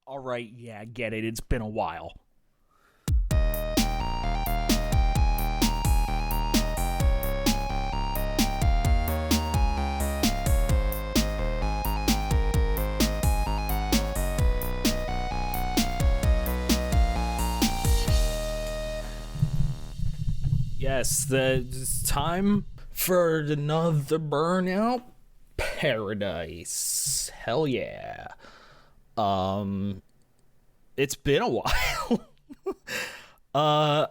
All right, yeah, get it. It's been a while. Yes, it's time for another Burnout Paradise. Hell yeah. It's been a while. I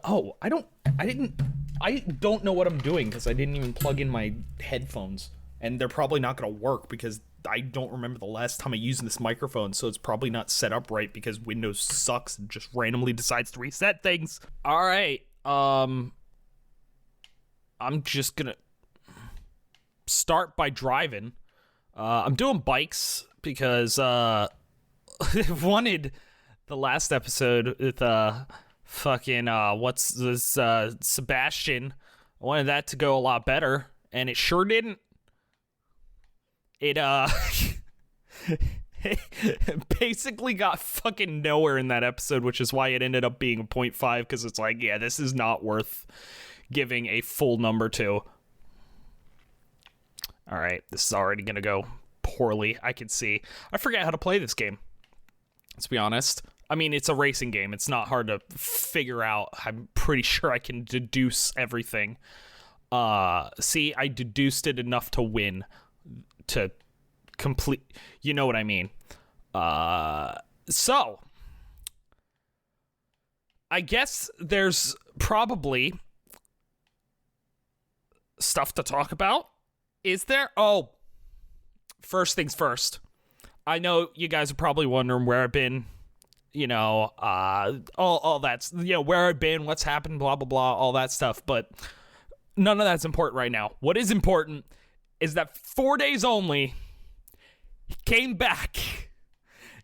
don't know what I'm doing because I didn't even plug in my headphones, and they're probably not going to work because I don't remember the last time I used this microphone, so it's probably not set up right because Windows sucks and just randomly decides to reset things. All right. I'm just gonna start by driving. I'm doing bikes because I wanted the last episode with Sebastian. I wanted that to go a lot better, and it sure didn't. It basically got fucking nowhere in that episode, which is why it ended up being a 0.5, because it's like, yeah, this is not worth giving a full number to. All right, this is already gonna go poorly. I can see. I forget how to play this game, let's be honest. I mean, it's a racing game. It's not hard to figure out. I'm pretty sure I can deduce everything. See, I deduced it enough to win, to complete. You know what I mean? So I guess there's probably stuff to talk about. Is there? Oh, first things first. I know you guys are probably wondering where I've been, all that's, where I've been, what's happened, blah, blah, blah, all that stuff. But none of that's important right now. What is important is that 4 days only, he came back.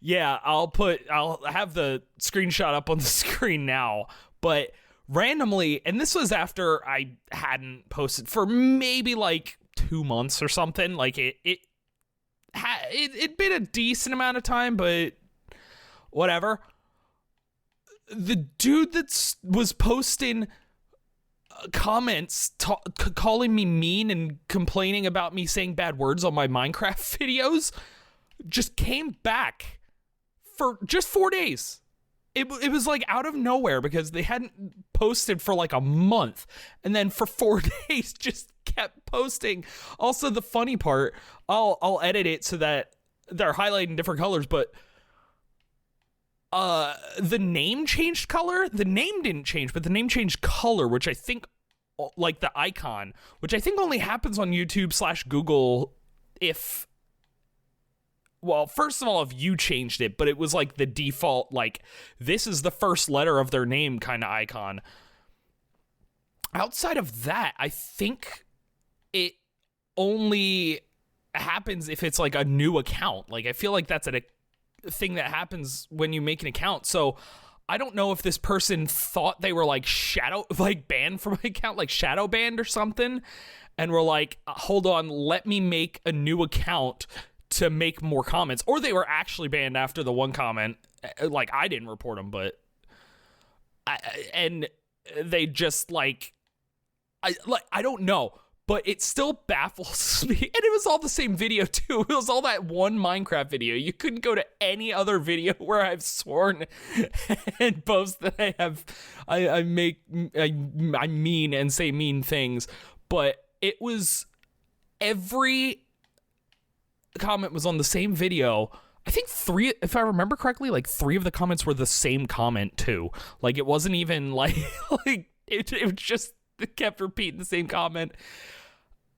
Yeah, I'll have the screenshot up on the screen now, but randomly, and this was after I hadn't posted for maybe like 2 months or something. Like it'd been a decent amount of time, but whatever. The dude that was posting comments calling me mean and complaining about me saying bad words on my Minecraft videos just came back for just 4 days. It was like out of nowhere because they hadn't posted for like a month, and then for 4 days just kept posting. Also, the funny part, I'll edit it so that they're highlighting different colors, but the name changed color. The name didn't change, but the name changed color, which I think, like the icon, which I think only happens on YouTube/Google if. Well, first of all, if you changed it, but it was like the default, like, this is the first letter of their name kind of icon. Outside of that, I think it only happens if it's like a new account. Like, I feel like that's a thing that happens when you make an account. So I don't know if this person thought they were like banned from my account, like shadow banned or something, and were like, hold on, let me make a new account to make more comments, or they were actually banned after the one comment. Like, I didn't report them, but and they just I don't know, but it still baffles me. And it was all the same video too. It was all that one Minecraft video. You couldn't go to any other video where I've sworn and boast that I mean and say mean things. But it was every comment was on the same video. I think 3, if I remember correctly, like 3 of the comments were the same comment too. Like, it wasn't even like it was just, it kept repeating the same comment.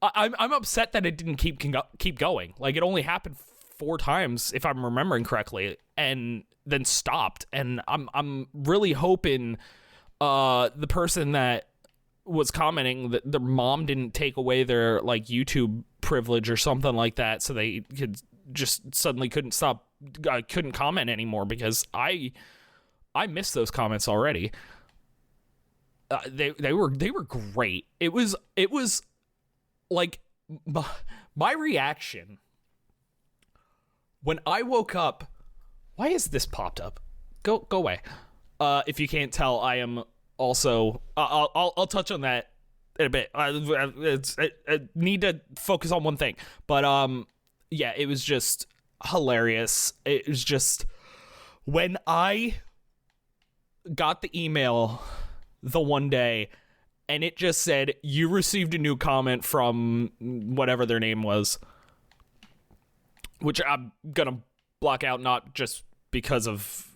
I'm upset that it didn't keep going. Like, it only happened 4 times, if I'm remembering correctly, and then stopped. And I'm really hoping the person that was commenting that their mom didn't take away their like YouTube privilege or something like that, so they could just suddenly couldn't comment anymore, because I missed those comments already. They were great. It was like my reaction when I woke up Why is this popped up? Go away. If you can't tell, I am also. I'll touch on that in a bit. I need to focus on one thing, but yeah, it was just hilarious. It was just when I got the email the one day, and it just said you received a new comment from whatever their name was, which I'm gonna block out, not just because of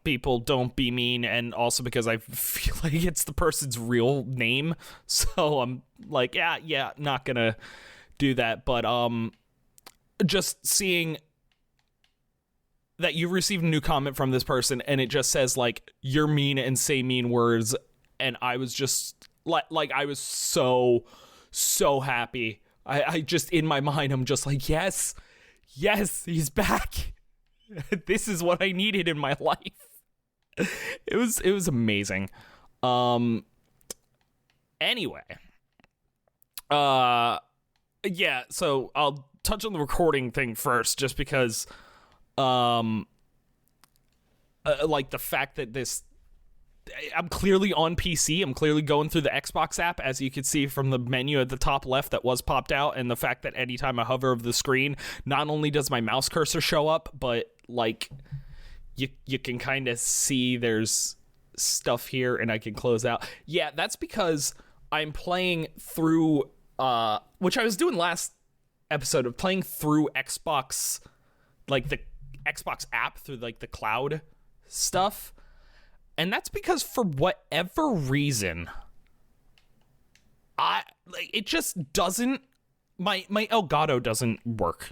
people don't be mean, and also because I feel like it's the person's real name, so I'm like, yeah, not gonna do that. But just seeing that you received a new comment from this person, and it just says like, you're mean and say mean words, and I was just like I was so happy. I just, in my mind, I'm just like, yes, he's back. This is what I needed in my life. It was amazing. Anyway. Yeah, so I'll touch on the recording thing first, just because like the fact that I'm clearly on PC. I'm clearly going through the Xbox app, as you can see from the menu at the top left that was popped out, and the fact that anytime I hover over the screen, not only does my mouse cursor show up, but like you can kind of see there's stuff here, and I can close out. Yeah, that's because I'm playing through which I was doing last episode, of playing through Xbox, like the Xbox app through like the cloud stuff. And that's because for whatever reason, it just doesn't, my Elgato doesn't work.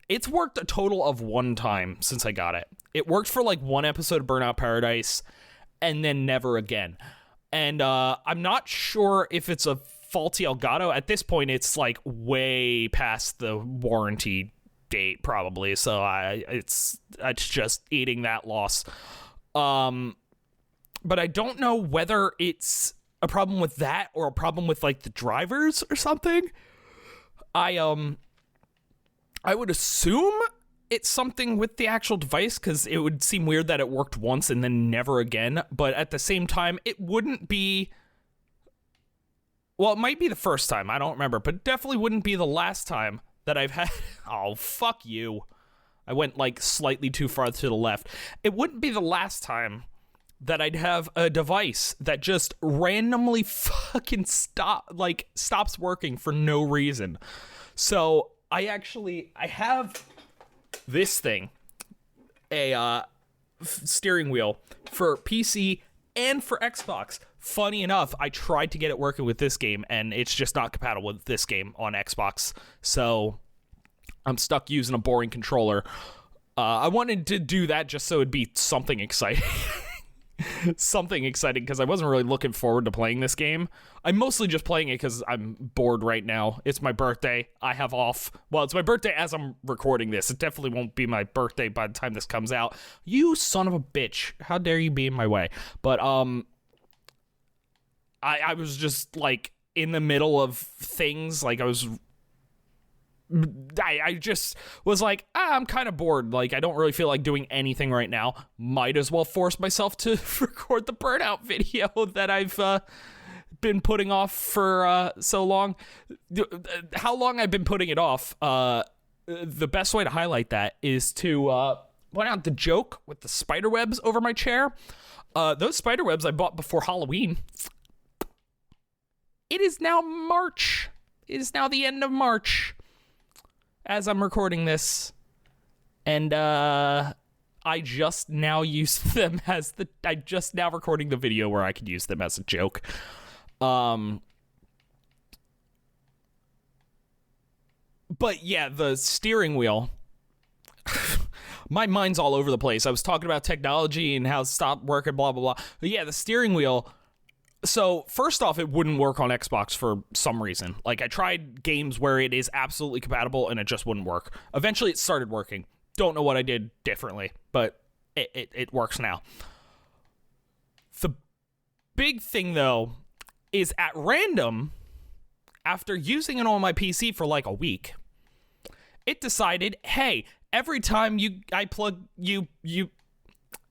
It's worked a total of one time since I got it. It worked for like one episode of Burnout Paradise, and then never again. And I'm not sure if it's a faulty Elgato. At this point, it's like way past the warranty date probably, so it's just eating that loss. But I don't know whether it's a problem with that or a problem with like the drivers or something. I would assume it's something with the actual device, because it would seem weird that it worked once and then never again. But at the same time, it wouldn't be, well, it might be the first time, I don't remember, but it definitely wouldn't be the last time that I've had. Oh, fuck you. I went like slightly too far to the left. It wouldn't be the last time that I'd have a device that just randomly fucking stops working for no reason. So I have this thing, a steering wheel for PC and for Xbox. Funny enough, I tried to get it working with this game, and it's just not compatible with this game on Xbox. So I'm stuck using a boring controller. I wanted to do that just so it'd be something exciting. Something exciting, because I wasn't really looking forward to playing this game. I'm mostly just playing it because I'm bored right now. It's my birthday. I have off. Well, it's my birthday as I'm recording this. It definitely won't be my birthday by the time this comes out. You son of a bitch. How dare you be in my way? But, I was just, like, in the middle of things. Like, I just was like, I'm kind of bored. Like, I don't really feel like doing anything right now. Might as well force myself to record the Burnout video that I've been putting off for so long. How long I've been putting it off, the best way to highlight that is to point out the joke with the spider webs over my chair. Those spider webs I bought before Halloween. It is now March. It is now the end of March as I'm recording this, and I just now use them as I just now recording the video where I could use them as a joke. But yeah, the steering wheel, my mind's all over the place. I was talking about technology and how it stopped working, blah, blah, blah. But yeah, the steering wheel. So first off, it wouldn't work on Xbox for some reason. Like, I tried games where it is absolutely compatible and it just wouldn't work. Eventually it started working. Don't know what I did differently, but it works now. The big thing though is, at random, after using it on my PC for like a week, it decided, hey, every time I plug you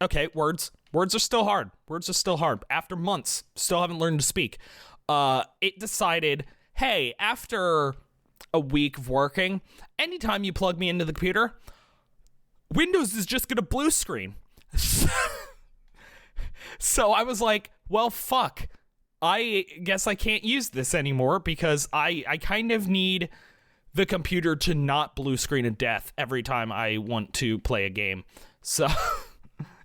okay, words are still hard. After months, still haven't learned to speak. It decided, hey, after a week of working, anytime you plug me into the computer, Windows is just gonna blue screen. So I was like, well, fuck. I guess I can't use this anymore because I kind of need the computer to not blue screen to death every time I want to play a game. So,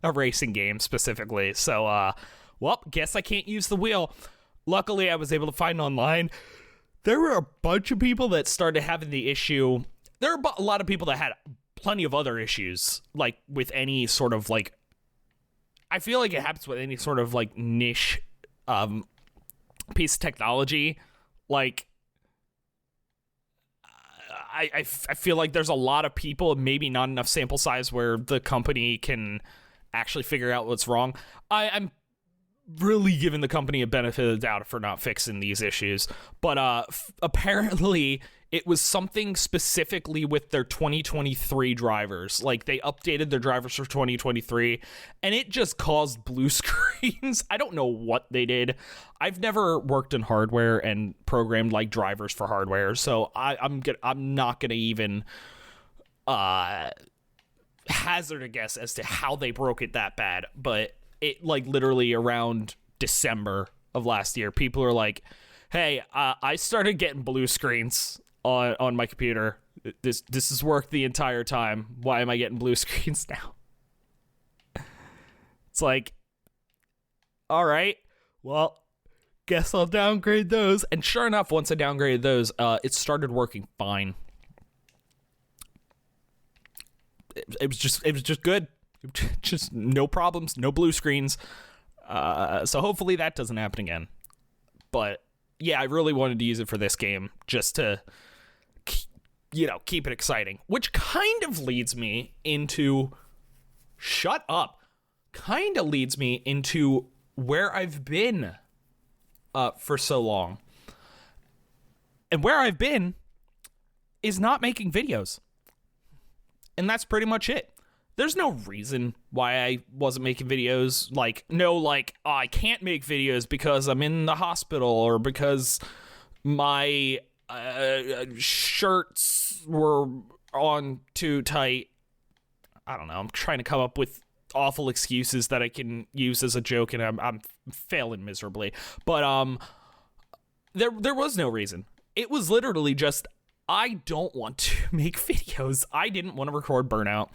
a racing game specifically. So, well, guess I can't use the wheel. Luckily, I was able to find online. There were a bunch of people that started having the issue. There are a lot of people that had plenty of other issues, like with any sort of like, I feel like it happens with any sort of like niche piece of technology. Like, I feel like there's a lot of people, maybe not enough sample size where the company can actually figure out what's wrong. I'm really giving the company a benefit of the doubt for not fixing these issues, but apparently it was something specifically with their 2023 drivers. Like, they updated their drivers for 2023, and it just caused blue screens. I don't know what they did. I've never worked in hardware and programmed like drivers for hardware, so I'm not gonna even hazard a guess as to how they broke it that bad. But it, like, literally around December of last year, people are like, "Hey, I started getting blue screens on my computer. This has worked the entire time. Why am I getting blue screens now?" It's like, all right, well, guess I'll downgrade those. And sure enough, once I downgraded those, it started working fine. It was just good. Just no problems, no blue screens. So hopefully that doesn't happen again. But yeah, I really wanted to use it for this game just to, keep it exciting. Which kind of leads me into, kind of leads me into where I've been for so long. And where I've been is not making videos. And that's pretty much it. There's no reason why I wasn't making videos. I can't make videos because I'm in the hospital or because my shirts were on too tight. I don't know. I'm trying to come up with awful excuses that I can use as a joke, and I'm failing miserably. But there was no reason. It was literally just, I don't want to make videos. I didn't want to record Burnout.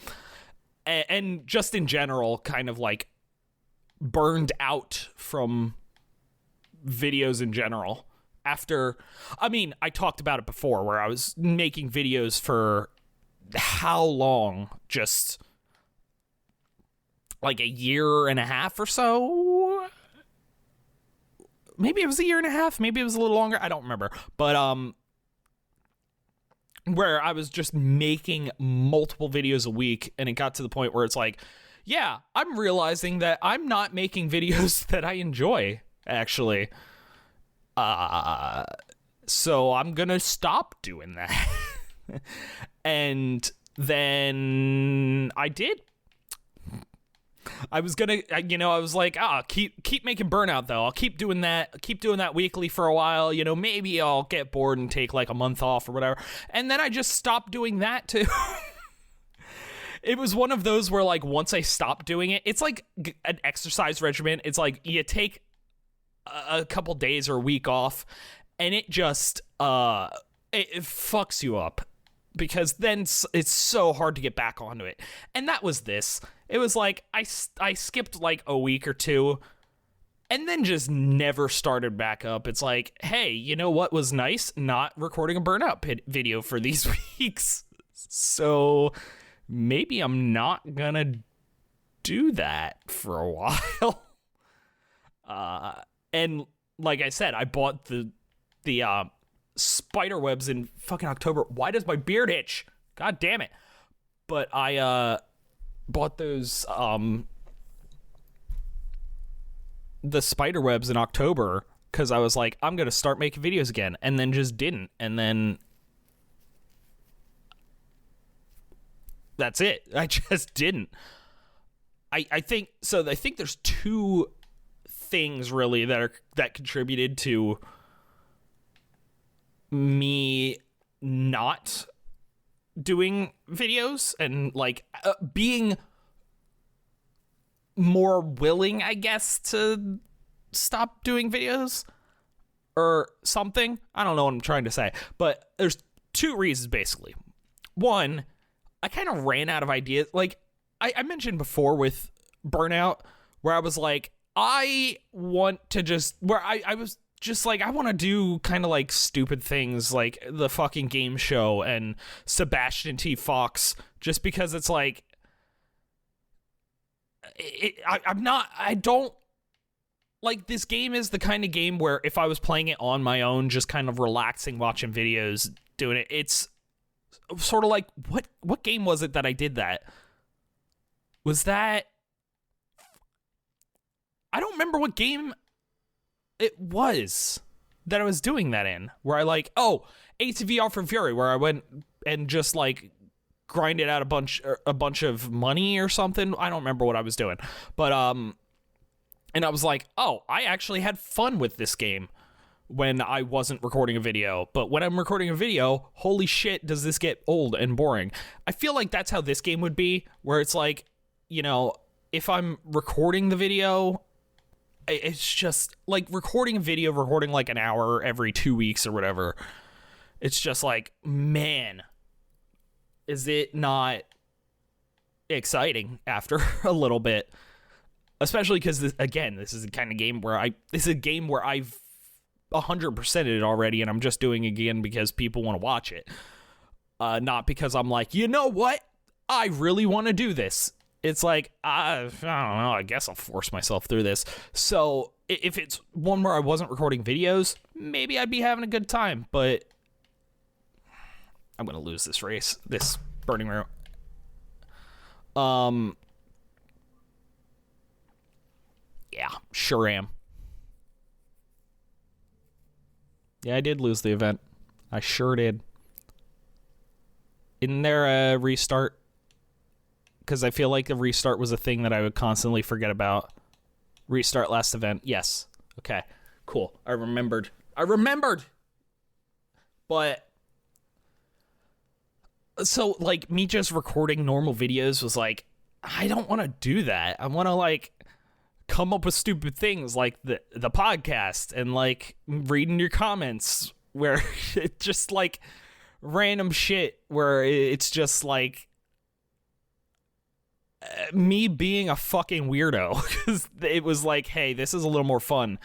And just in general, kind of like burned out from videos in general. After, I talked about it before, where I was making videos for how long? Just like a year and a half or so? Maybe it was a year and a half. Maybe it was a little longer. I don't remember. But, where I was just making multiple videos a week, and it got to the point where it's like, yeah, I'm realizing that I'm not making videos that I enjoy, actually. So I'm gonna stop doing that. And then I did. I was gonna, I was like, keep making Burnout though. I'll keep doing that weekly for a while. Maybe I'll get bored and take like a month off or whatever. And then I just stopped doing that too. It was one of those where, like, once I stopped doing it, it's like an exercise regimen. It's like you take a couple days or a week off, and it just it fucks you up. Because then it's so hard to get back onto it. And that was this. It was like, I skipped like a week or two, and then just never started back up. It's like, hey, you know what was nice? Not recording a Burnout video for these weeks. So maybe I'm not gonna do that for a while. And like I said, I bought the spider webs in fucking October. Why does my beard itch? God damn it. But I bought those the spider webs in October because I was like, I'm gonna start making videos again, and then just didn't. And then that's it. I just didn't. I think so. I think there's two things really that contributed to me not doing videos and like being more willing, I guess, to stop doing videos or something. I don't know what I'm trying to say, but there's two reasons basically. One, I kind of ran out of ideas. Like I mentioned before with Burnout, where I was like, I want to just, where I was just like, I want to do kind of like stupid things like the fucking game show and Sebastian T. Fox, just because it's like, I don't, like, this game is the kind of game where if I was playing it on my own, just kind of relaxing, watching videos, doing it, it's sort of like, what game was it that I did that? Was that, I don't remember what game it was that I was doing that in, where I like, ATV for Fury, where I went and just like grinded out a bunch of money or something. I don't remember what I was doing, but and I was like, I actually had fun with this game when I wasn't recording a video. But when I'm recording a video, holy shit, does this get old and boring. I feel like that's how this game would be, where it's like, you know, if I'm recording the video, it's just like recording a video, recording like an hour every 2 weeks or whatever. It's just like, man, is it not exciting after a little bit? Especially because, this is the kind of game where I've 100%ed it already, and I'm just doing it again because people want to watch it. Not because I'm like, you know what? I really want to do this. It's like, I don't know, I guess I'll force myself through this. So if it's one where I wasn't recording videos, maybe I'd be having a good time, but I'm going to lose this race, this burning room. Yeah, sure am. Yeah, I did lose the event. I sure did. Isn't there a restart? Because I feel like the restart was a thing that I would constantly forget about. Restart last event. Yes. Okay. Cool. I remembered. But so like me just recording normal videos was like, I don't want to do that. I want to like come up with stupid things like the podcast and like reading your comments where it's just like random shit where it's just like me being a fucking weirdo, because it was like, hey, this is a little more fun.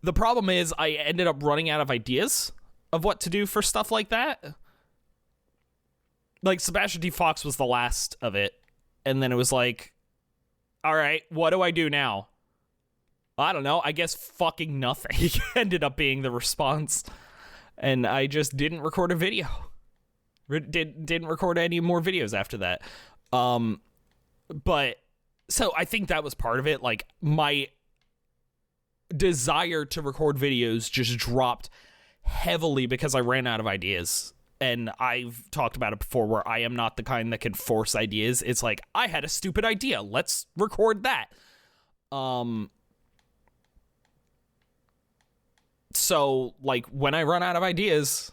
The problem is I ended up running out of ideas of what to do for stuff like that. Like Sebastian D. Fox was the last of it, and then it was like, all right, what do I do now? I don't know, I guess fucking nothing ended up being the response, and I just didn't record a video. Didn't record any more videos after that. But so I think that was part of it. Like my desire to record videos just dropped heavily because I ran out of ideas. And I've talked about it before where I am not the kind that can force ideas. It's like, I had a stupid idea. Let's record that. So like when I run out of ideas,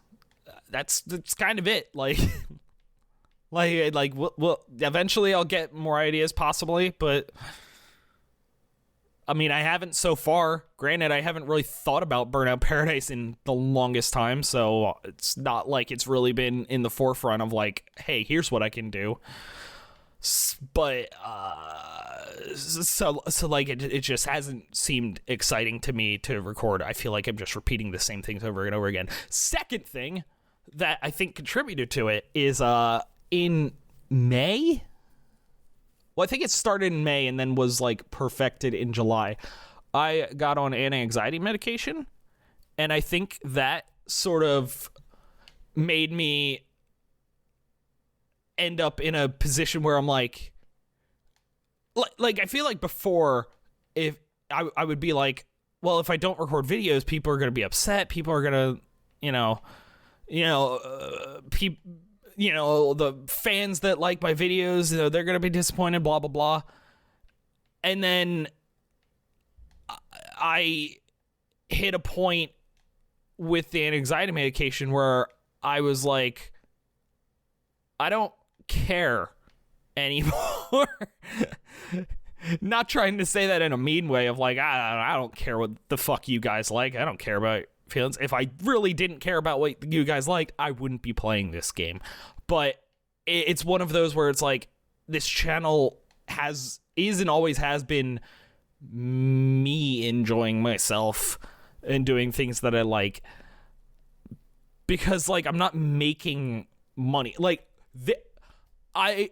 that's kind of it. Like, well, eventually I'll get more ideas possibly, but I mean, I haven't so far. Granted, I haven't really thought about Burnout Paradise in the longest time, so it's not like it's really been in the forefront of like, hey, here's what I can do. But so like it just hasn't seemed exciting to me to record. I feel like I'm just repeating the same things over and over again. Second thing that I think contributed to it is in May. Well, I think it started in May and then was like perfected in July. I got on anti-anxiety medication, and I think that sort of made me end up in a position where I'm like I feel like before, if I would be like, well, if I don't record videos, people are going to be upset. People are going to, the fans that like my videos, they're going to be disappointed, blah, blah, blah. And then I hit a point with the anxiety medication where I was like, I don't care anymore. Not trying to say that in a mean way of like, I don't care what the fuck you guys like. I don't care about feelings. If I really didn't care about what you guys liked, I wouldn't be playing this game. But it's one of those where it's like, this channel is and always has been me enjoying myself and doing things that I like, because like I'm not making money. Like I'm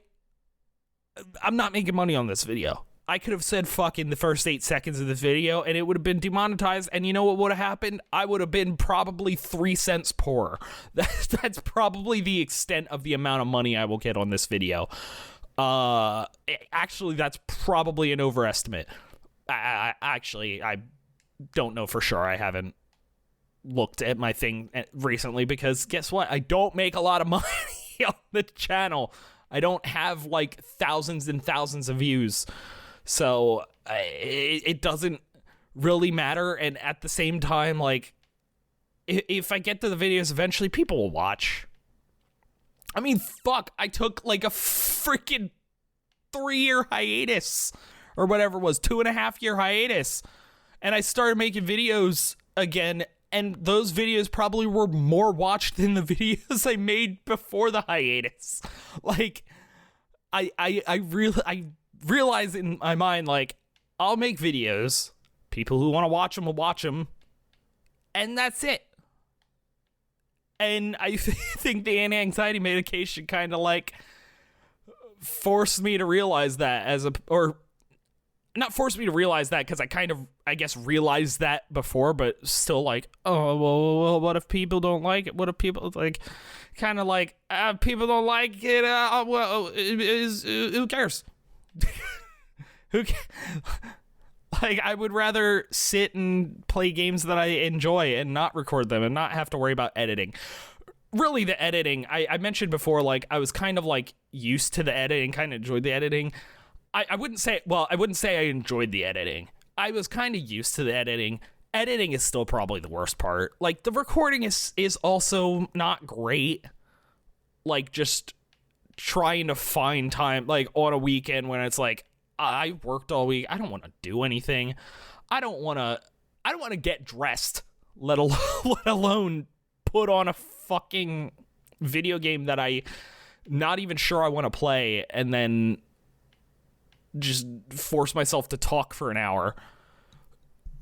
not making money on this video. I could have said fuck in the first 8 seconds of this video and it would have been demonetized, and you know what would have happened? I would have been probably 3 cents poorer. That's probably the extent of the amount of money I will get on this video. Actually, that's probably an overestimate. I don't know for sure. I haven't looked at my thing recently, because guess what? I don't make a lot of money on the channel. I don't have like thousands and thousands of views. So it doesn't really matter. And at the same time, like, if I get to the videos eventually, people will watch. I mean, fuck, I took like a freaking 3-year hiatus or whatever it was, 2.5-year hiatus. And I started making videos again, and those videos probably were more watched than the videos I made before the hiatus. Like, I realize in my mind, like, I'll make videos, people who want to watch them will watch them, and that's it. And I think the anti-anxiety medication kind of like forced me to realize that or not forced me to realize that, because I kind of, I guess, realized that before, but still like, oh, well, what if people don't like it? What if people like, kind of like, people don't like it? Well, who cares? Who cares? Like, I would rather sit and play games that I enjoy and not record them and not have to worry about editing. Really, the editing, I mentioned before, like, I was kind of like used to the editing, kind of enjoyed the editing. I wouldn't say I enjoyed the editing. I was kind of used to the editing. Editing is still probably the worst part. Like, the recording is also not great. Like, just trying to find time, like, on a weekend when it's like, I worked all week. I don't want to do anything. I don't want to get dressed, let alone put on a fucking video game that I not even sure I want to play, and then just force myself to talk for an hour.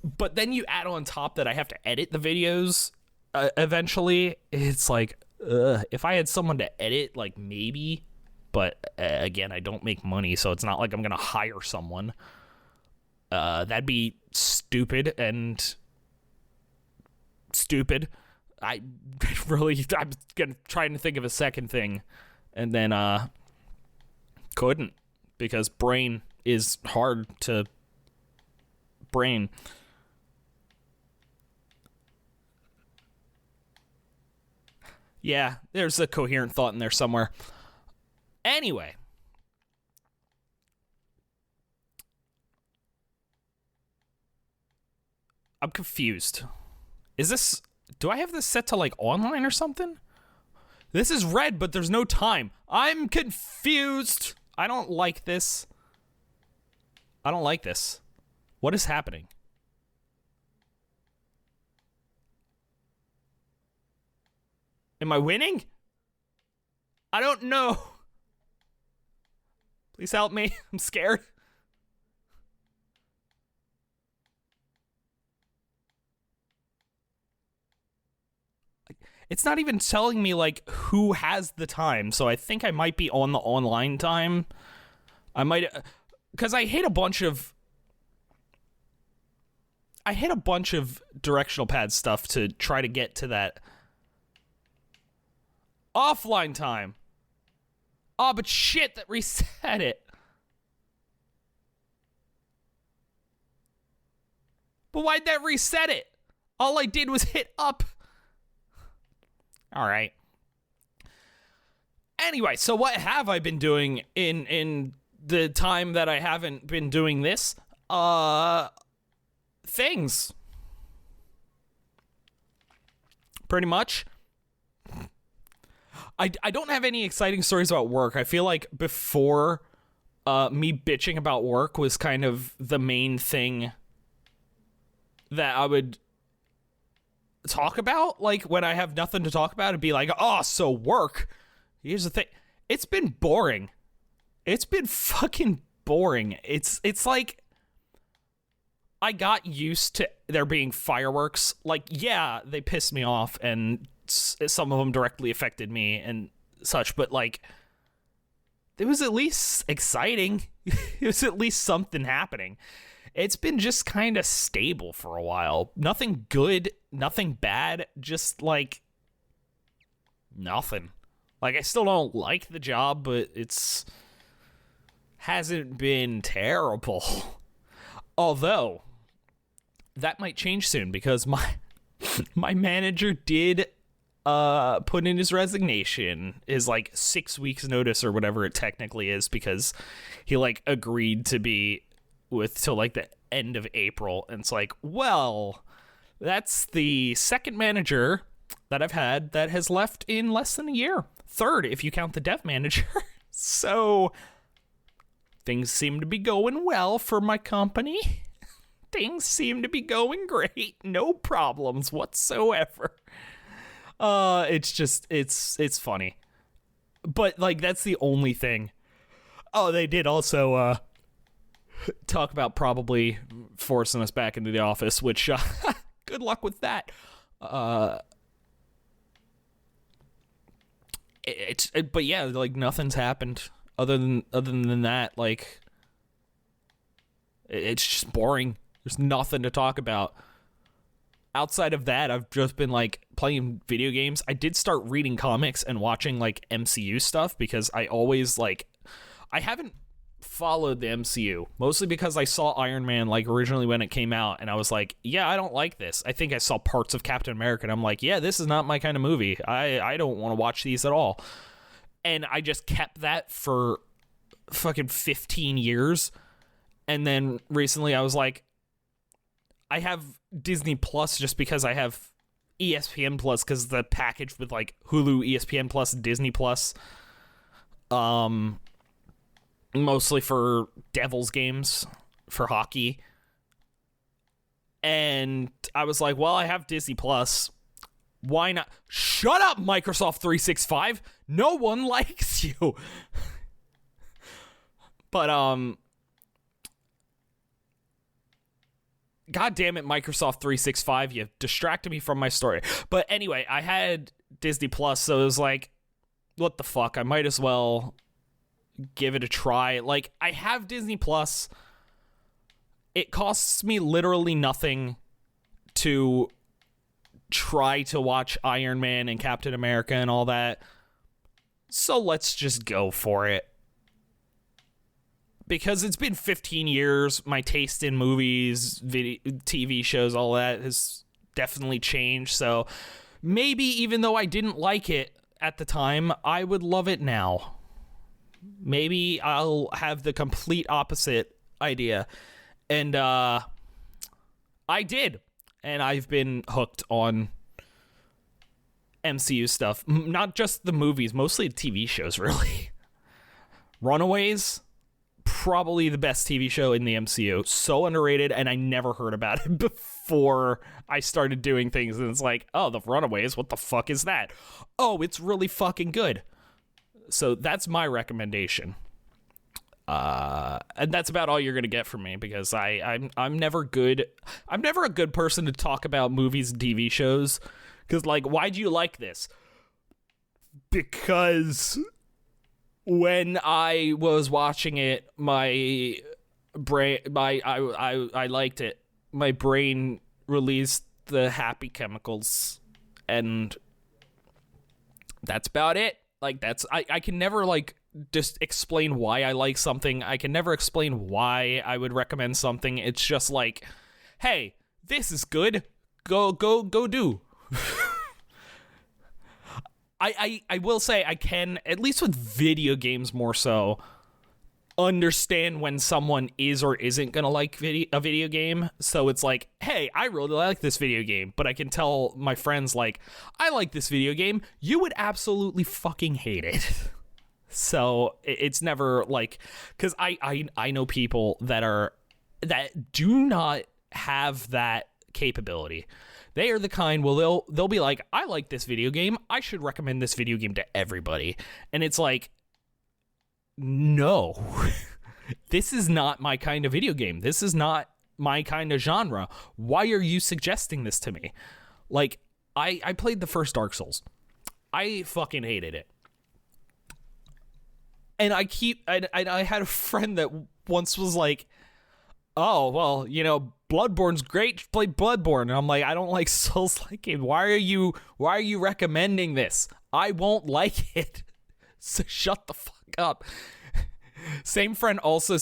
But then you add on top that I have to edit the videos eventually. It's like, if I had someone to edit, like, maybe. But again, I don't make money, so it's not like I'm going to hire someone. That'd be stupid and stupid. I'm trying to think of a second thing, and then couldn't, because brain is hard to brain. Yeah, there's a coherent thought in there somewhere. Anyway, I'm confused. Do I have this set to like online or something? This is red, but there's no time. I'm confused. I don't like this. I don't like this. What is happening? Am I winning? I don't know. Please help me. I'm scared. It's not even telling me, like, who has the time, so I think I might be on the online time. I might... Because I hit a bunch of directional pad stuff to try to get to that offline time. Oh, but shit, that reset it. But why'd that reset it? All I did was hit up. All right. Anyway, so what have I been doing in the time that I haven't been doing this? Things. Pretty much. I don't have any exciting stories about work. I feel like before, me bitching about work was kind of the main thing that I would talk about. Like, when I have nothing to talk about, it'd be like, oh, so work. Here's the thing. It's been boring. It's been fucking boring. It's like, I got used to there being fireworks. Like, yeah, they pissed me off, and some of them directly affected me and such, but like, it was at least exciting. It was at least something happening. It's been just kind of stable for a while. Nothing good, nothing bad, just like nothing. Like, I still don't like the job, but it's hasn't been terrible. Although that might change soon, because my manager did put in his resignation, his like 6 weeks notice or whatever it technically is, because he like agreed to be with till like the end of April. And it's like, well, that's the second manager that I've had that has left in less than a year. Third, if you count the dev manager. So things seem to be going well for my company. Things seem to be going great. No problems whatsoever. It's just, it's funny. But, like, that's the only thing. Oh, they did also, talk about probably forcing us back into the office, which, good luck with that. But yeah, like, nothing's happened other than that. Like, it's just boring. There's nothing to talk about. Outside of that, I've just been, like, playing video games. I did start reading comics and watching, like, MCU stuff, because I always, like, I haven't followed the MCU, mostly because I saw Iron Man, like, originally when it came out, and I was like, yeah, I don't like this. I think I saw parts of Captain America, and I'm like, yeah, this is not my kind of movie. I don't want to watch these at all. And I just kept that for fucking 15 years, and then recently I was like, I have Disney Plus just because I have ESPN Plus, because the package with like Hulu, ESPN Plus, Disney Plus, mostly for Devils games for hockey. And I was like, well, I have Disney Plus. Why not? Shut up, Microsoft 365. No one likes you. But God damn it, Microsoft 365, you distracted me from my story. But anyway, I had Disney Plus, so it was like, what the fuck? I might as well give it a try. Like, I have Disney Plus. It costs me literally nothing to try to watch Iron Man and Captain America and all that. So let's just go for it. Because it's been 15 years, my taste in movies, TV shows, all that has definitely changed. So maybe even though I didn't like it at the time, I would love it now. Maybe I'll have the complete opposite idea. And I did. And I've been hooked on MCU stuff. Not just the movies, mostly the TV shows, really. Runaways, probably the best TV show in the MCU. So underrated, and I never heard about it before I started doing things. And it's like, oh, the Runaways, what the fuck is that? Oh, it's really fucking good. So that's my recommendation. And that's about all you're gonna get from me, because I'm never good. I'm never a good person to talk about movies and TV shows. Because, like, why'd you like this? Because when I was watching it, my brain, I liked it. My brain released the happy chemicals, and that's about it. Like, that's, I can never, like, just explain why I like something. I can never explain why I would recommend something. It's just like, hey, this is good. Go do. I will say I can, at least with video games more so, understand when someone is or isn't gonna like a video game. So it's like, hey, I really like this video game, but I can tell my friends, like, I like this video game, you would absolutely fucking hate it. So it's never like, because I know people that do not have that capability. They are the kind, well, they'll be like, I like this video game, I should recommend this video game to everybody. And it's like, no, this is not my kind of video game. This is not my kind of genre. Why are you suggesting this to me? Like, I played the first Dark Souls. I fucking hated it. And I had a friend that once was like, oh, well, you know, Bloodborne's great, play Bloodborne. And I'm like, I don't like Souls-like games. Why are you recommending this? I won't like it. So shut the fuck up. Same friend also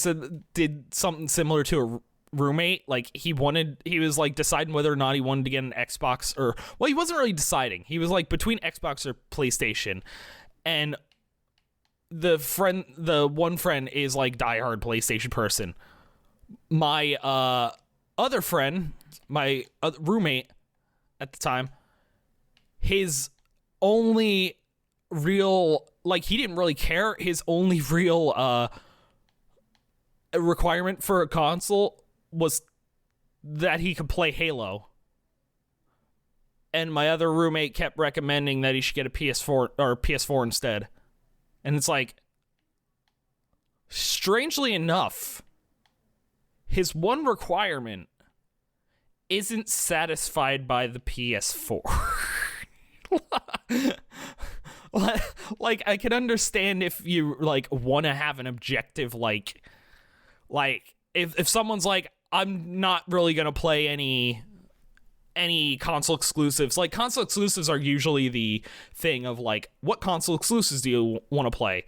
did something similar to a roommate. Like, he was like deciding whether or not he wanted to get an Xbox or, well, he wasn't really deciding. He was like between Xbox or PlayStation. And the one friend is like diehard PlayStation person. My other friend, my roommate at the time, his only real, like, he didn't really care. His only real requirement for a console was that he could play Halo. And my other roommate kept recommending that he should get a PS4 instead. And it's like, strangely enough, his one requirement isn't satisfied by the PS4. Like, I can understand if you, like, want to have an objective, like if someone's like, I'm not really gonna play any console exclusives. Like, console exclusives are usually the thing of, like, what console exclusives do you want to play?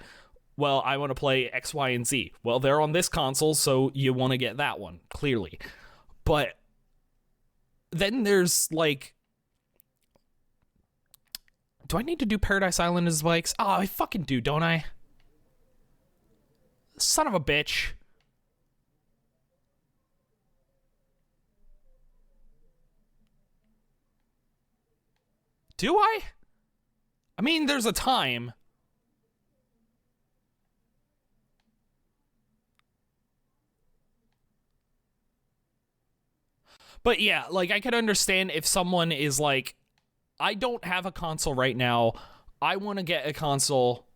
Well, I want to play X, Y, and Z. Well, they're on this console, so you want to get that one, clearly. But then there's, like, do I need to do Paradise Island as bikes? Oh, I fucking do, don't I? Son of a bitch. Do I? I mean, there's a time. But yeah, like, I could understand if someone is like, I don't have a console right now, I want to get a console,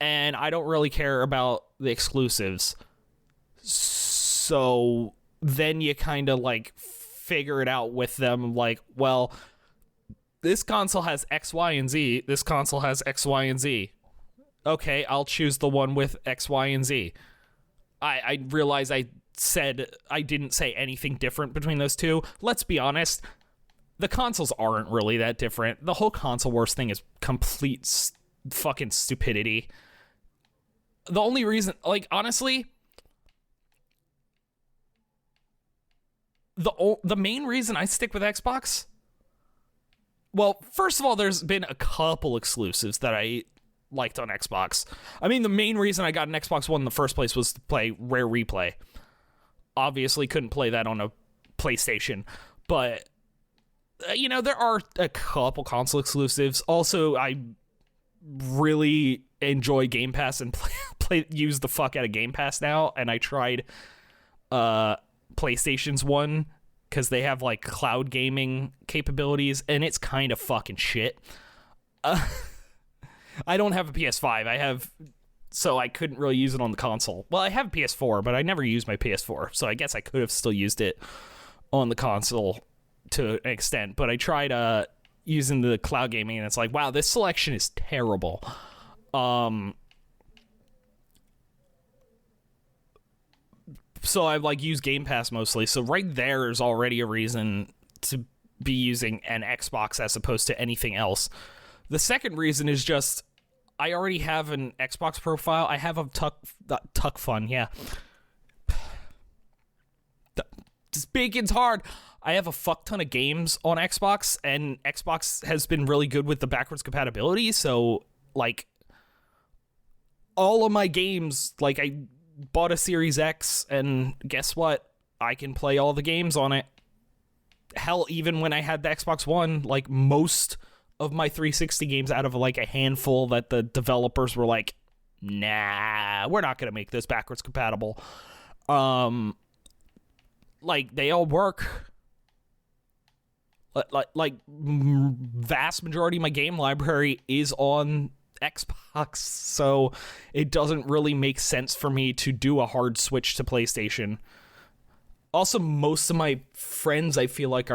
and I don't really care about the exclusives. So then you kind of, like, figure it out with them, like, well, this console has X, Y, and Z. This console has X, Y, and Z. Okay, I'll choose the one with X, Y, and Z. I realize I didn't say anything different between those two. Let's be honest, the consoles aren't really that different. The whole console wars thing is complete fucking stupidity. The only reason, like, honestly, the main reason I stick with Xbox, well, first of all, there's been a couple exclusives that I liked on Xbox. I mean, the main reason I got an Xbox One in the first place was to play Rare Replay. Obviously couldn't play that on a PlayStation, but you know, there are a couple console exclusives. Also, I really enjoy Game Pass and use the fuck out of Game Pass now, and I tried PlayStation's one because they have, like, cloud gaming capabilities, and it's kind of fucking shit. I don't have a PS5. So I couldn't really use it on the console. Well, I have a PS4, but I never used my PS4, so I guess I could have still used it on the console to an extent. But I tried using the cloud gaming, and it's like, wow, this selection is terrible. So I've, like, used Game Pass mostly. So right there is already a reason to be using an Xbox as opposed to anything else. The second reason is just, I already have an Xbox profile. I have a Tuck Fun, yeah. bacon's hard. I have a fuck ton of games on Xbox, and Xbox has been really good with the backwards compatibility. So, like, all of my games, like, I bought a Series X, and guess what? I can play all the games on it. Hell, even when I had the Xbox One, like, most of my 360 games out of, like, a handful that the developers were like, nah, we're not going to make this backwards compatible. Like, they all work. Like vast majority of my game library is on Xbox, so it doesn't really make sense for me to do a hard switch to PlayStation. Also, most of my friends I feel like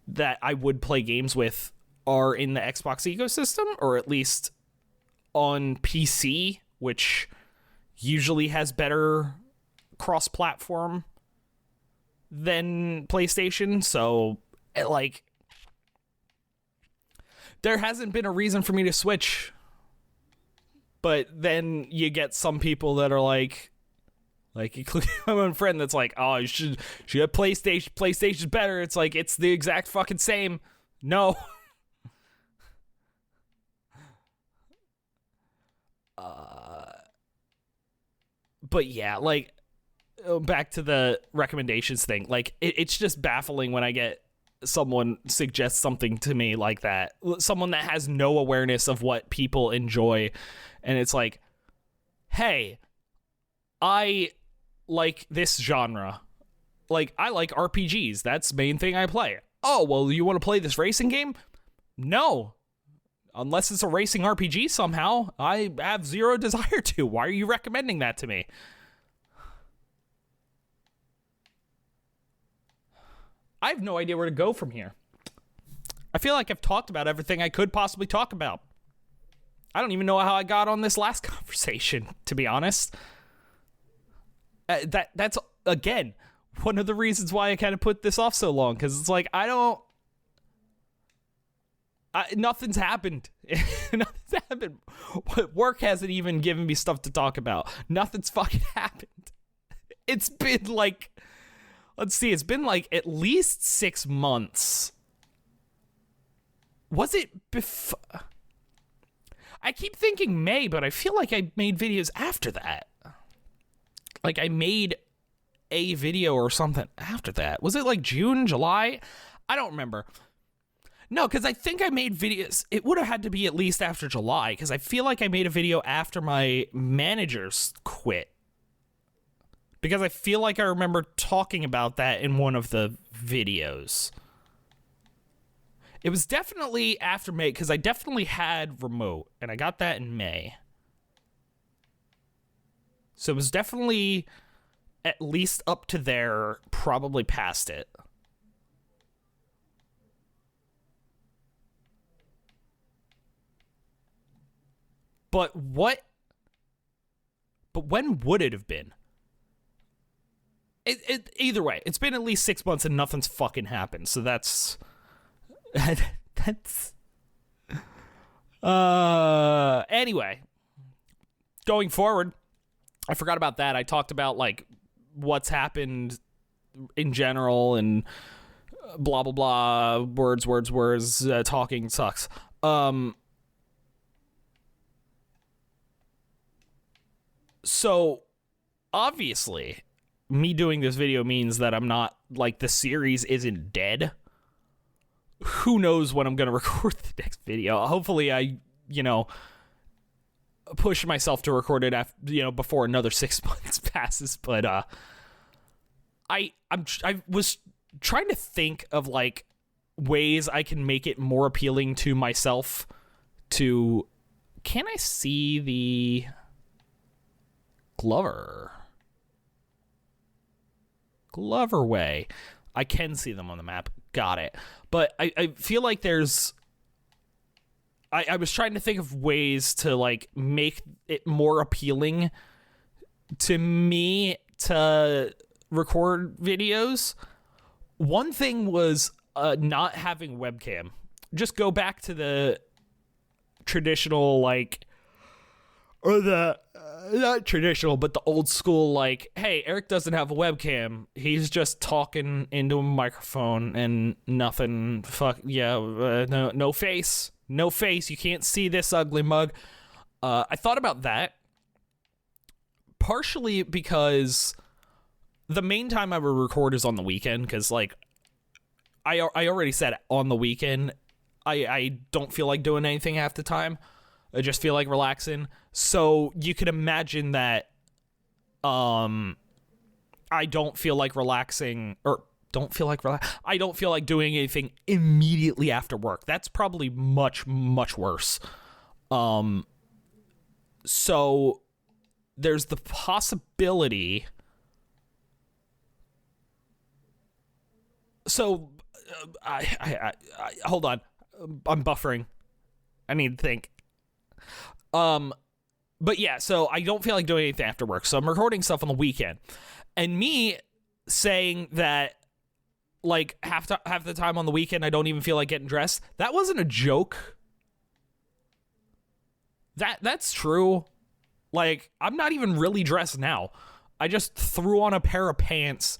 that I would play games with are in the Xbox ecosystem, or at least on PC, which usually has better cross-platform than PlayStation. So, like, there hasn't been a reason for me to switch. But then you get some people that are like including my own friend that's like, oh, you should have PlayStation. PlayStation's better. It's like, it's the exact fucking same. No. But yeah, like, back to the recommendations thing. Like, it's just baffling when I get someone suggests something to me like that. Someone that has no awareness of what people enjoy. And it's like, hey, I like this genre. Like, I like RPGs. That's the main thing I play. Oh, well, you want to play this racing game? No. Unless it's a racing RPG somehow, I have zero desire to. Why are you recommending that to me? I have no idea where to go from here. I feel like I've talked about everything I could possibly talk about. I don't even know how I got on this last conversation, to be honest. That's, again, one of the reasons why I kind of put this off so long, because it's like, nothing's happened. Nothing's happened. Work hasn't even given me stuff to talk about. Nothing's fucking happened. It's been like, let's see, it's been like at least 6 months. Was it before? I keep thinking May, but I feel like I made videos after that. Like, I made a video or something after that. Was it like June, July? I don't remember. No, because I think I made videos. It would have had to be at least after July, because I feel like I made a video after my managers quit. Because I feel like I remember talking about that in one of the videos. It was definitely after May, because I definitely had remote, and I got that in May. So it was definitely at least up to there, probably past it. But when would it have been? Either way, it's been at least 6 months and nothing's fucking happened. So that's anyway, going forward, I forgot about that. I talked about, like, what's happened in general and blah blah blah, words, talking sucks. So obviously me doing this video means that I'm not, like, the series isn't dead. Who knows when I'm going to record the next video. Hopefully I, push myself to record it after, before another 6 months passes. But I was trying to think of, like, ways I can make it more appealing to myself to, can I see the Glover Way? I can see them on the map. Got it. But I feel like there's... I was trying to think of ways to, like, make it more appealing to me to record videos. One thing was not having webcam. Just go back to the traditional, like, or the not traditional, but the old school, like, hey, Eric doesn't have a webcam. He's just talking into a microphone and nothing. No face. No face. You can't see this ugly mug. I thought about that partially because the main time I would record is on the weekend, because, like, I already said on the weekend, I don't feel like doing anything half the time. I just feel like relaxing. So you could imagine that I don't feel like relaxing, or I don't feel like doing anything immediately after work. That's probably much, much worse. So there's the possibility. So I hold on. I'm buffering. I need to think. But yeah, so I don't feel like doing anything after work, so I'm recording stuff on the weekend. And me saying that, like, half the time on the weekend I don't even feel like getting dressed, that wasn't a joke. That's true. Like, I'm not even really dressed now. I just threw on a pair of pants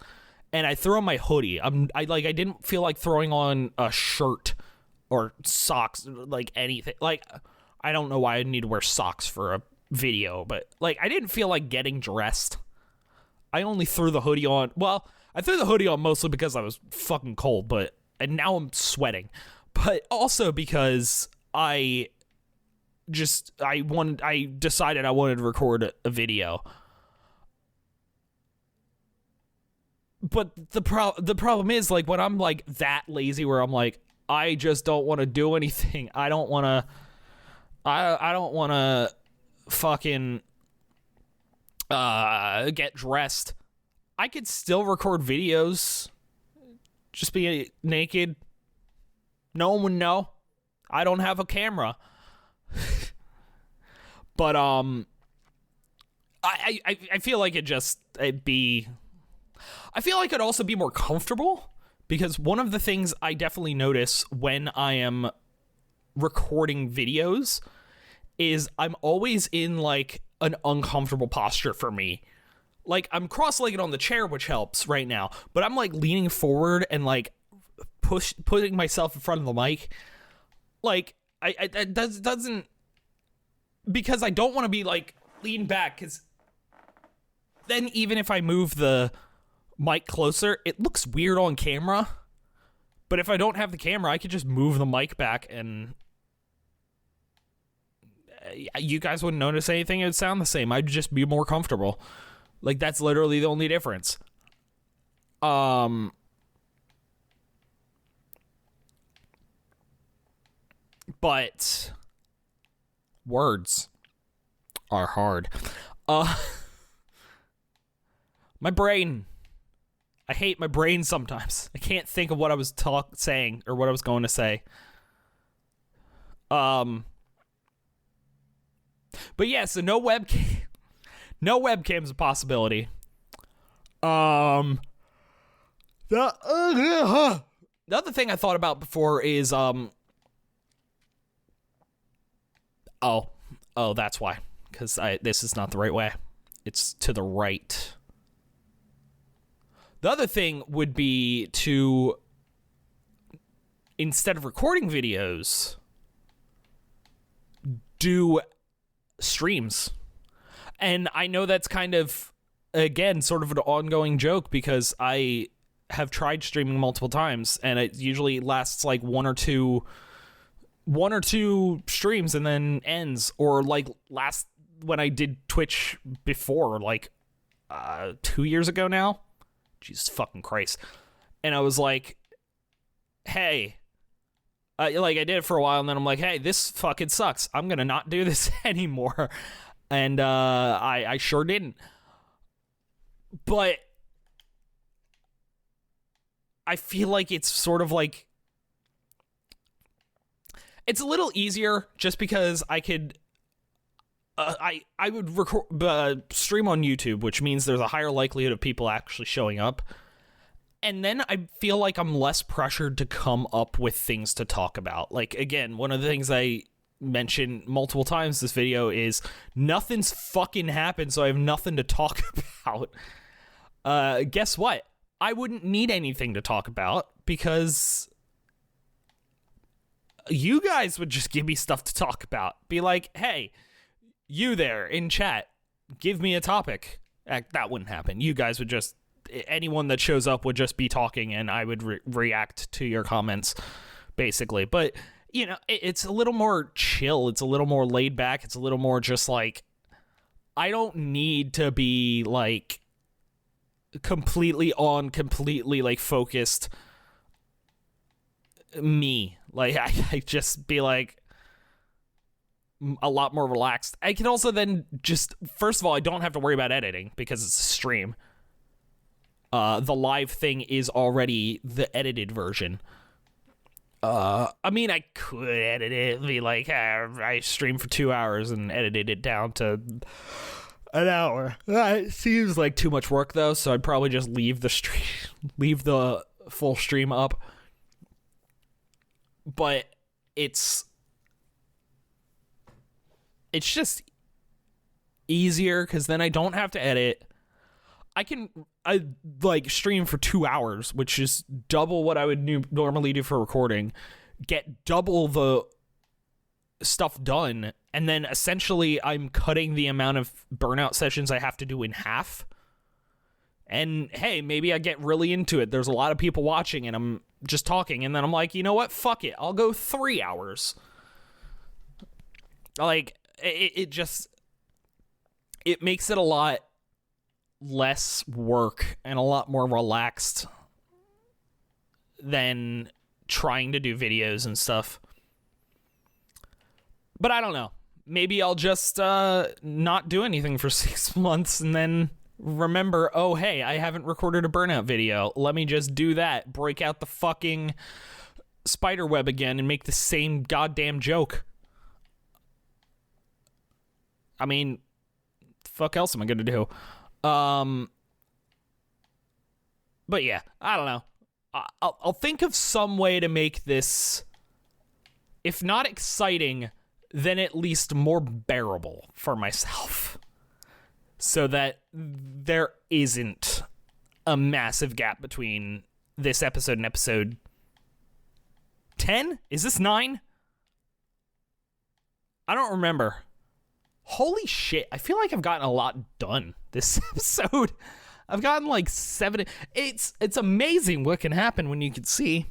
and I threw on my hoodie. I didn't feel like throwing on a shirt or socks, like anything. Like, I don't know why I need to wear socks for a video, but, like, I didn't feel like getting dressed. I only threw the hoodie on. Well, I threw the hoodie on mostly because I was fucking cold, and now I'm sweating. But also because I decided I wanted to record a video. But the problem is, like, when I'm, like, that lazy where I'm like, I just don't want to do anything. I don't want to fucking get dressed. I could still record videos. Just be naked. No one would know. I don't have a camera. But I feel like I feel like it'd also be more comfortable, because one of the things I definitely notice when I am recording videos is I'm always in, like, an uncomfortable posture for me. Like, I'm cross-legged on the chair, which helps right now, but I'm, like, leaning forward and, like, putting myself in front of the mic. Like, it doesn't, because I don't want to be, like, lean back, because then even if I move the mic closer, it looks weird on camera. But if I don't have the camera, I could just move the mic back and you guys wouldn't notice anything. It would sound the same. I'd just be more comfortable. Like, that's literally the only difference. But words are hard. My brain. I hate my brain sometimes. I can't think of what I was saying or what I was going to say. But yeah, so no webcam. No webcam's a possibility. The other thing I thought about before is that's why. Because this is not the right way. It's to the right. The other thing would be to, instead of recording videos, do streams. And I know that's kind of, again, sort of an ongoing joke, because I have tried streaming multiple times, and it usually lasts like one or two streams and then ends. Or like when I did Twitch before, like 2 years ago now. Jesus fucking Christ. And I was like, hey, I did it for a while, and then I'm like, hey, this fucking sucks. I'm going to not do this anymore. And I sure didn't. But I feel like it's sort of like, it's a little easier just because I could, I would record, stream on YouTube, which means there's a higher likelihood of people actually showing up. And then I feel like I'm less pressured to come up with things to talk about. Like, again, one of the things I mentioned multiple times this video, is nothing's fucking happened, so I have nothing to talk about. Guess what? I wouldn't need anything to talk about because you guys would just give me stuff to talk about. Be like, hey, you there in chat, give me a topic. That wouldn't happen. You guys would just, anyone that shows up would just be talking and I would react to your comments, basically. But, you know, it's a little more chill. It's a little more laid back. It's a little more just like, I don't need to be like completely like focused me. Like, I just be like a lot more relaxed. I can also then just, first of all, I don't have to worry about editing because it's a stream. The live thing is already the edited version. I mean, I could edit it, be like, I streamed for 2 hours and edited it down to an hour. It seems like too much work though, so I'd probably just leave the full stream up. But it's just easier because then I don't have to edit. I like stream for 2 hours, which is double what I would normally do for recording, get double the stuff done, and then essentially I'm cutting the amount of Burnout sessions I have to do in half. And hey, maybe I get really into it. There's a lot of people watching and I'm just talking, and then I'm like, you know what? Fuck it. I'll go 3 hours. Like, it makes it a lot less work and a lot more relaxed than trying to do videos and stuff. But I don't know. Maybe I'll just not do anything for 6 months and then remember, oh, hey, I haven't recorded a Burnout video. Let me just do that. Break out the fucking spider web again and make the same goddamn joke. I mean, fuck else am I gonna do? But yeah, I don't know. I'll think of some way to make this, if not exciting, then at least more bearable for myself, so that there isn't a massive gap between this episode and episode 10? Is this 9? I don't remember. Holy shit, I feel like I've gotten a lot done this episode. I've gotten like 7. It's amazing what can happen when you can see.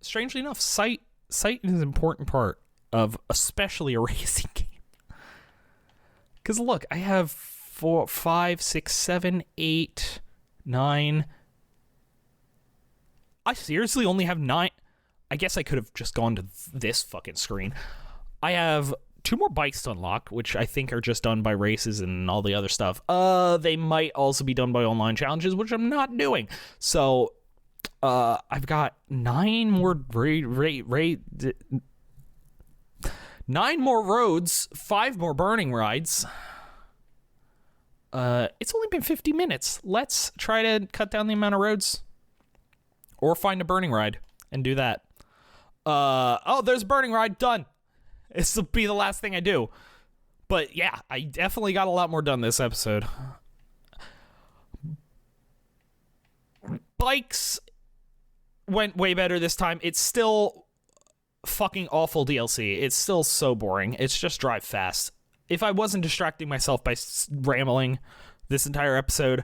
Strangely enough, sight is an important part of especially a racing game. Because look, I have 4, 5, 6, 7, 8, 9. I seriously only have 9. I guess I could have just gone to this fucking screen. I have 2 more bikes to unlock, which I think are just done by races and all the other stuff. They might also be done by online challenges, which I'm not doing. So, I've got 9 more 9 more roads, 5 more burning rides. It's only been 50 minutes. Let's try to cut down the amount of roads, or find a burning ride and do that. Oh, there's a burning ride. Done. This will be the last thing I do. But yeah, I definitely got a lot more done this episode. Bikes went way better this time. It's still fucking awful DLC. It's still so boring. It's just drive fast. If I wasn't distracting myself by rambling this entire episode,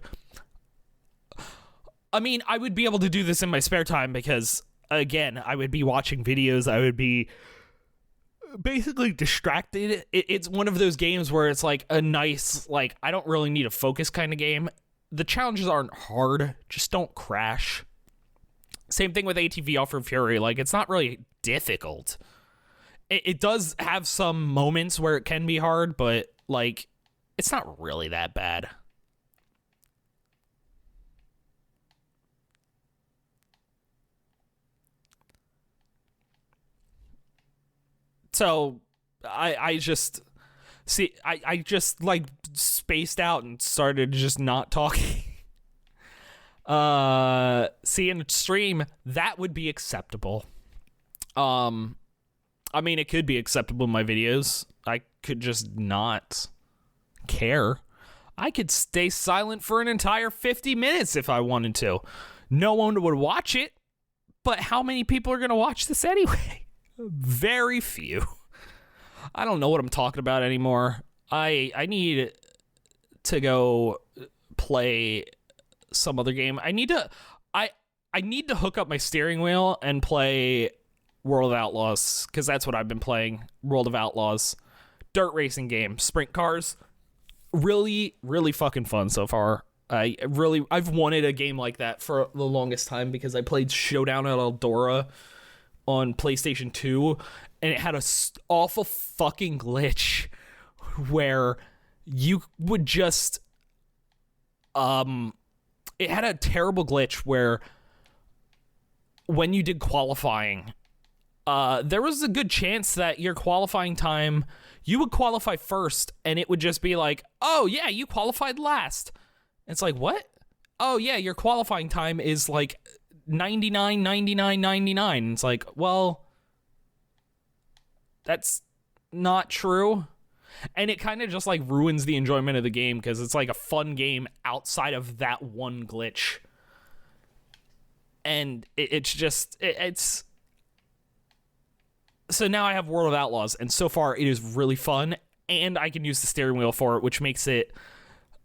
I mean, I would be able to do this in my spare time because, again, I would be watching videos. I would be basically distracted. It's one of those games where it's like a nice, like, I don't really need a focus kind of game. The challenges aren't hard. Just don't crash. Same thing with ATV Off-Road Fury. Like, it's not really difficult. It does have some moments where it can be hard, but, like, it's not really that bad. So, I just like spaced out and started just not talking. See, in a stream, that would be acceptable. I mean, it could be acceptable in my videos. I could just not care. I could stay silent for an entire 50 minutes if I wanted to. No one would watch it, but how many people are going to watch this anyway? Very few. I don't know what I'm talking about anymore. I need to go play some other game. I need to hook up my steering wheel and play World of Outlaws, because that's what I've been playing. World of Outlaws. Dirt racing game. Sprint cars. Really, really fucking fun so far. I've wanted a game like that for the longest time, because I played Showdown at Eldora on PlayStation 2, and it had a awful fucking glitch where you would just it had a terrible glitch where when you did qualifying, there was a good chance that your qualifying time, you would qualify first, and it would just be like, oh yeah, you qualified last. It's like, what? Oh yeah, your qualifying time is like 99, 99, 99. It's like, well, that's not true. And it kind of just like ruins the enjoyment of the game, because it's like a fun game outside of that one glitch. And it's so now I have World of Outlaws, and so far it is really fun, and I can use the steering wheel for it, which makes it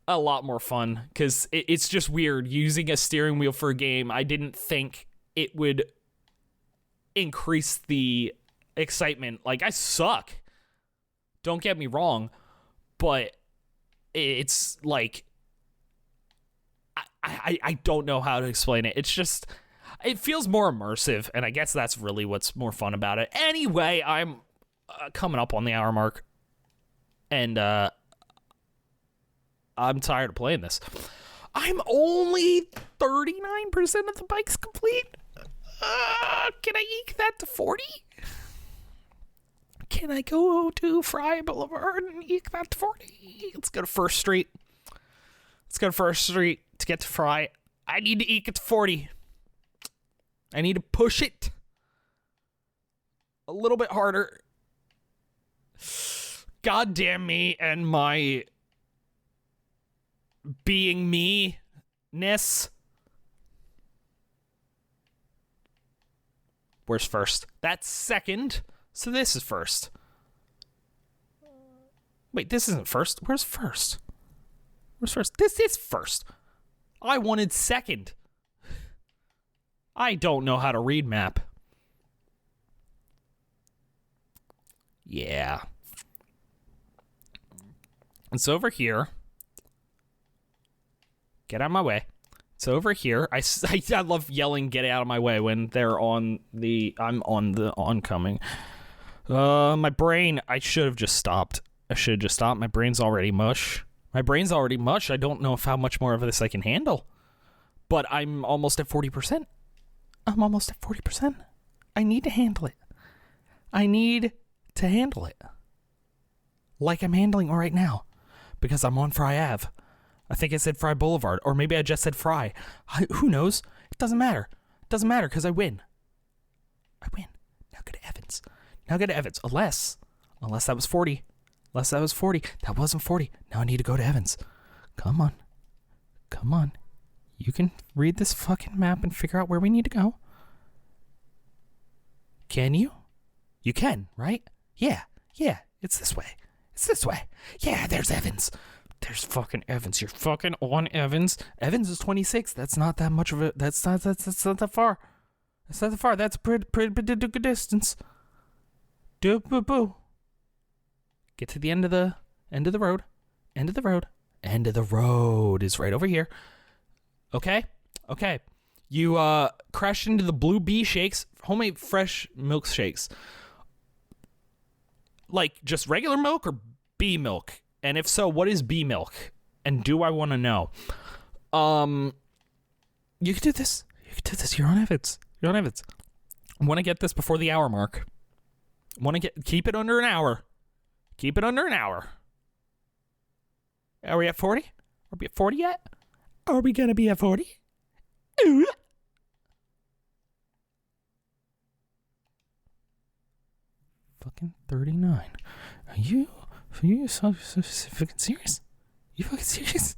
a lot more fun, because it's just weird using a steering wheel for a game. I didn't think it would increase the excitement. Like, I suck, don't get me wrong, but it's like I don't know how to explain it. It's just, it feels more immersive, and I guess that's really what's more fun about it. Anyway, I'm coming up on the hour mark, and I'm tired of playing this. I'm only 39% of the bikes complete. Can I eke that to 40? Can I go to Fry Boulevard and eke that to 40? Let's go to First Street. Let's go to First Street to get to Fry. I need to eke it to 40. I need to push it a little bit harder. God damn me and my being me-ness. Where's first? That's second. So this is first. Wait, this isn't first. Where's first? Where's first? This is first. I wanted second. I don't know how to read map. Yeah. It's over here. Get out of my way. It's over here. I love yelling "get out of my way" when they're on the... I'm on the oncoming. My brain... I should have just stopped. My brain's already mush. I don't know how much more of this I can handle. But I'm almost at 40%. I need to handle it. Like I'm handling it right now. Because I'm on Fry Ave. I think I said Fry Boulevard. Or maybe I just said Fry. Who knows? It doesn't matter. Because I win. Now go to Evans. Unless that was 40. That wasn't 40. Now I need to go to Evans. Come on. You can read this fucking map and figure out where we need to go. Can you? You can, right? Yeah. It's this way. Yeah, there's Evans. There's fucking Evans. You're fucking on Evans. Evans is 26. That's not that much of a... That's not that far. That's a pretty good distance. Boo. Get to the end of the road. End of the road is right over here. Okay. You crashed into the Blue Bee shakes, homemade fresh milkshakes. Like just regular milk or bee milk? And if so, what is bee milk? And do I want to know? You can do this. You're on Evans. I want to get this before the hour mark. Keep it under an hour. Are we at 40? Are we at 40 yet? Are we gonna be at 40? Ooh. fucking 39. Are you so fucking serious? You fucking serious?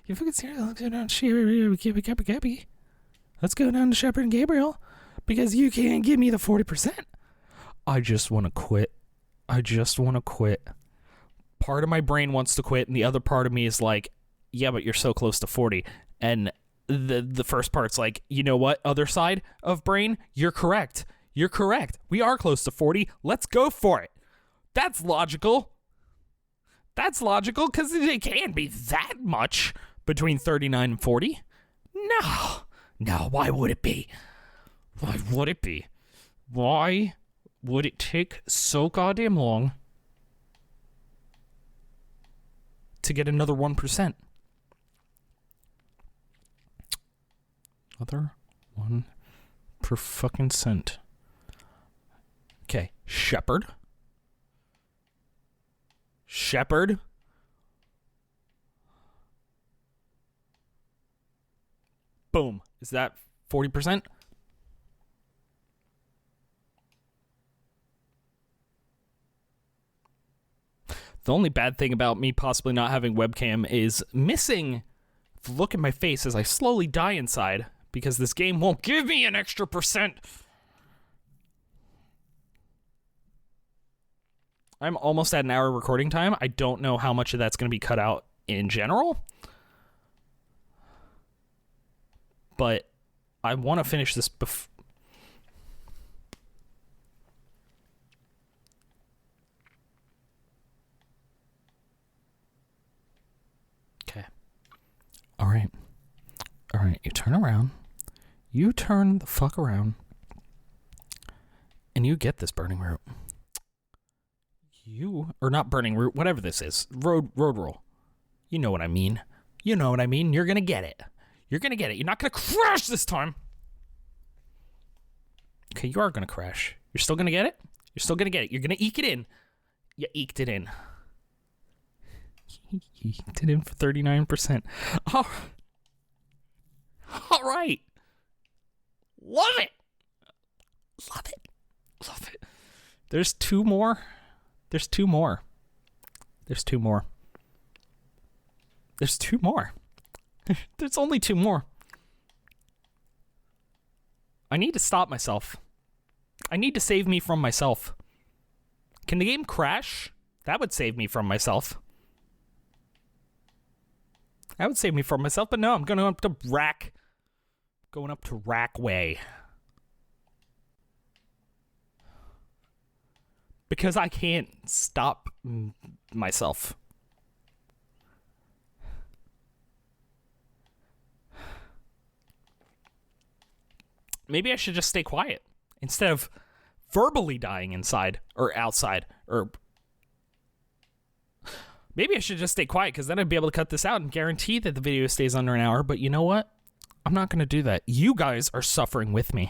You fucking serious? Let's go down to Let's go down to Shepard and Gabriel because you can't give me the 40%. I just want to quit. Part of my brain wants to quit, and the other part of me is like, yeah, but you're so close to 40. And the first part's like, you know what, other side of brain, you're correct. We are close to 40. Let's go for it. That's logical. Because it can't be that much between 39 and 40. No, why would it be? Why would it take so goddamn long to get another 1%? Another 1 per fucking cent. Okay, Shepard. Boom. Is that 40%? The only bad thing about me possibly not having webcam is missing the look in my face as I slowly die inside because this game won't give me an extra %. I'm almost at an hour recording time. I don't know how much of that's going to be cut out in general. But I want to finish this Okay. All right. You turn around. You turn the fuck around. And you get this burning root. Or not burning root, whatever this is. Road roll. You know what I mean. You're going to get it. You're not going to crash this time. Okay, you are going to crash. You're still going to get it? You're going to eke it in. You eked it in. You eked it in for 39%. Oh. All right. Love it. There's two more. There's two more. There's only two more. I need to stop myself. I need to save me from myself. Can the game crash? That would save me from myself. But no, I'm going up to Rack. Going up to Rackway. Because I can't stop myself. Maybe I should just stay quiet instead of verbally dying inside or outside. Or maybe I should just stay quiet because then I'd be able to cut this out and guarantee that the video stays under an hour. But you know what? I'm not going to do that. You guys are suffering with me.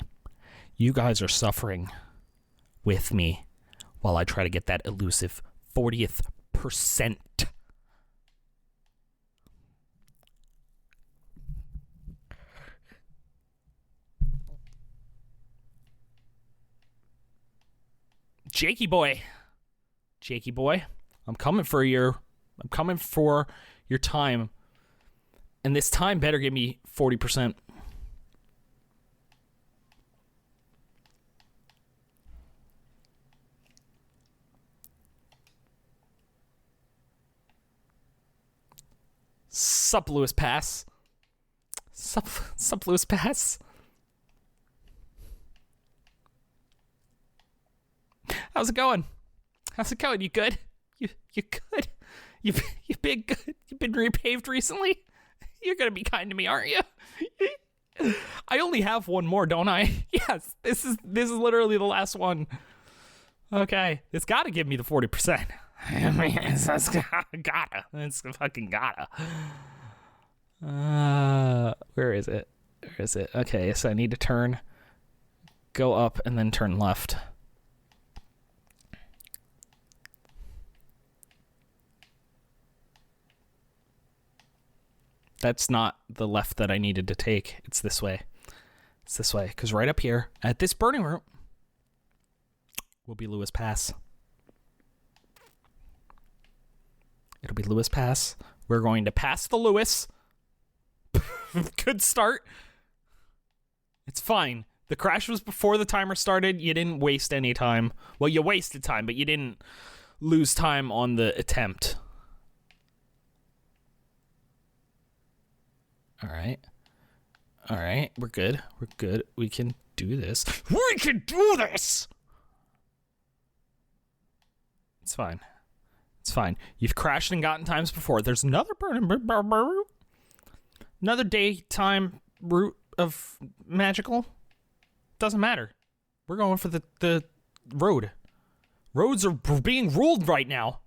While I try to get that elusive 40th percent. Jakey boy, I'm coming for your time. And this time better give me 40%. Sup, Lewis Pass. Sup, Lewis Pass. How's it going? You good? You good? You've been good? You've been repaved recently? You're gonna be kind to me, aren't you? I only have one more, don't I? Yes. This is literally the last one. Okay. It's gotta give me the 40%. I mean, it's gotta. It's fucking gotta. Where is it? Okay, so I need to go up and then turn left. That's not the left that I needed to take. It's this way. Because right up here, at this burning room, will be Lewis Pass. It'll be Lewis Pass. We're going to pass the Lewis. Good start. It's fine. The crash was before the timer started. You didn't waste any time. Well, you wasted time, but you didn't lose time on the attempt. All right. All right. We're good. We're good. We can do this. We can do this! It's fine. It's fine. You've crashed and gotten times before. There's another another daytime route of magical. Doesn't matter. We're going for the road. Roads are being ruled right now.